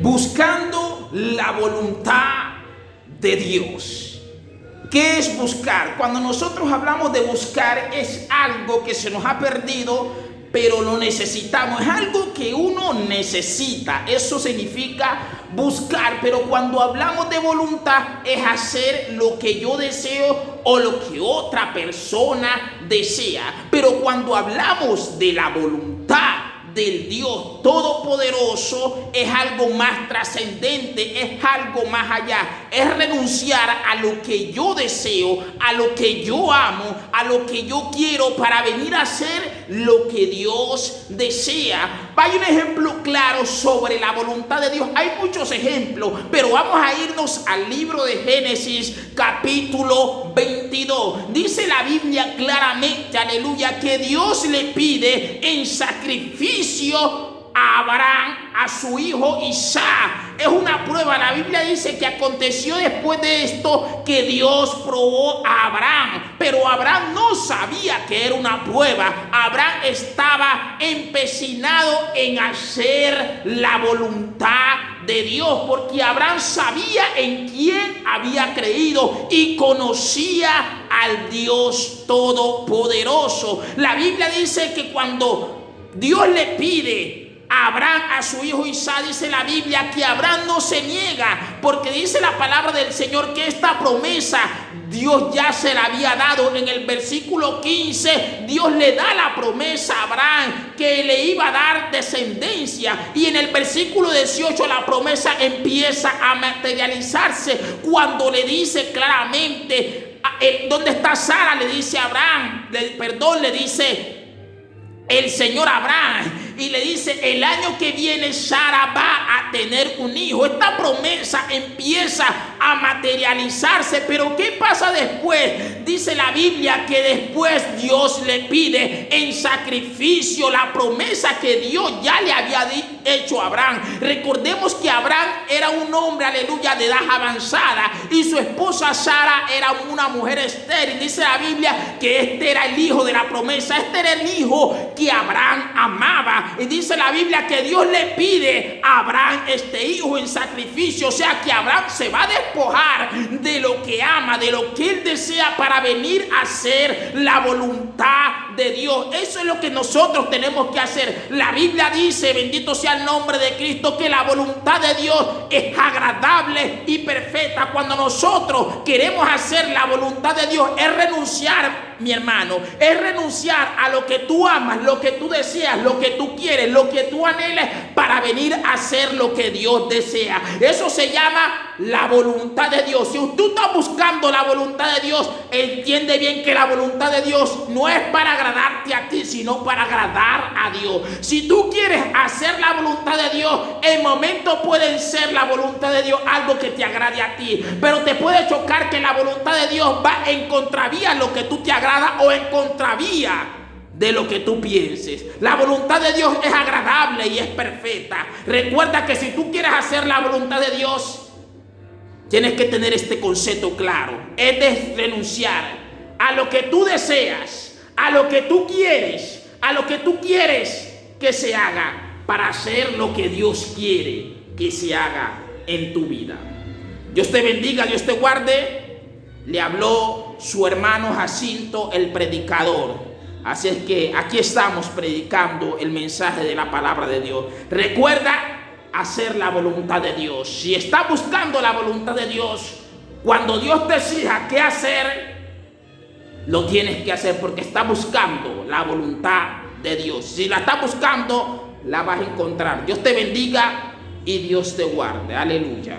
buscando la voluntad de Dios. ¿Qué es buscar? Cuando nosotros hablamos de buscar, es algo que se nos ha perdido, pero lo necesitamos. Es algo que uno necesita. Eso significa buscar. Pero cuando hablamos de voluntad, es hacer lo que yo deseo o lo que otra persona desea. Pero cuando hablamos de la voluntad del Dios Todopoderoso, es algo más trascendente, es algo más allá, es renunciar a lo que yo deseo, a lo que yo amo, a lo que yo quiero para venir a hacer lo que Dios desea. Hay un ejemplo claro sobre la voluntad de Dios. Hay muchos ejemplos, pero vamos a irnos al libro de Génesis capítulo 22. Dice la Biblia claramente, aleluya, que Dios le pide en sacrificio a Abraham, a su hijo Isaac. Es una prueba. La Biblia dice que aconteció después de esto que Dios probó a Abraham, pero Abraham no sabía que era una prueba. Abraham estaba empecinado en hacer la voluntad de Dios, porque Abraham sabía en quién había creído y conocía al Dios Todopoderoso. La Biblia dice que cuando Dios le pide a Abraham, a su hijo Isaac, dice la Biblia que Abraham no se niega, porque dice la palabra del Señor que esta promesa Dios ya se la había dado. En el versículo 15, Dios le da la promesa a Abraham que le iba a dar descendencia. Y en el versículo 18 la promesa empieza a materializarse cuando le dice claramente, ¿dónde está Sara? Le dice a Abraham, le dice el Señor a Abraham, y le dice: el año que viene Sara va a tener un hijo. Esta promesa empieza a materializarse. Pero ¿qué pasa después? Dice la Biblia que después Dios le pide en sacrificio la promesa que Dios ya le había hecho a Abraham. Recordemos que Abraham era un hombre, aleluya, de edad avanzada, y su esposa Sara era una mujer estéril. Dice la Biblia que este era el hijo de la promesa, este era el hijo que Abraham amaba. Y dice la Biblia que Dios le pide a Abraham este hijo en sacrificio. O sea que Abraham se va a despojar de lo que ama, de lo que él desea, para venir a hacer la voluntad de Dios. Eso es lo que nosotros tenemos que hacer. La Biblia dice, bendito sea el nombre de Cristo, que la voluntad de Dios es agradable y perfecta. Cuando nosotros queremos hacer la voluntad de Dios, es renunciar, mi hermano, es renunciar a lo que tú amas, lo que tú deseas, lo que tú quieres, lo que tú anheles, para venir a hacer lo que Dios desea. Eso se llama la voluntad de Dios. Si tú estás buscando la voluntad de Dios, entiende bien que la voluntad de Dios no es para agradarte a ti, sino para agradar a Dios. Si tú quieres hacer la voluntad de Dios, en momentos pueden ser la voluntad de Dios algo que te agrade a ti, pero te puede chocar que la voluntad de Dios va en contravía a lo que tú te agrada, o en contravía de lo que tú pienses. La voluntad de Dios es agradable y es perfecta. Recuerda que si tú quieres hacer la voluntad de Dios, tienes que tener este concepto claro. Es de renunciar a lo que tú deseas, a lo que tú quieres, a lo que tú quieres que se haga, para hacer lo que Dios quiere que se haga en tu vida. Dios te bendiga, Dios te guarde. Le habló su hermano Jacinto, el predicador. Así es que aquí estamos predicando el mensaje de la palabra de Dios. Recuerda hacer la voluntad de Dios. Si estás buscando la voluntad de Dios, cuando Dios te exija qué hacer, lo tienes que hacer, porque estás buscando la voluntad de Dios. Si la estás buscando, la vas a encontrar. Dios te bendiga y Dios te guarde. Aleluya.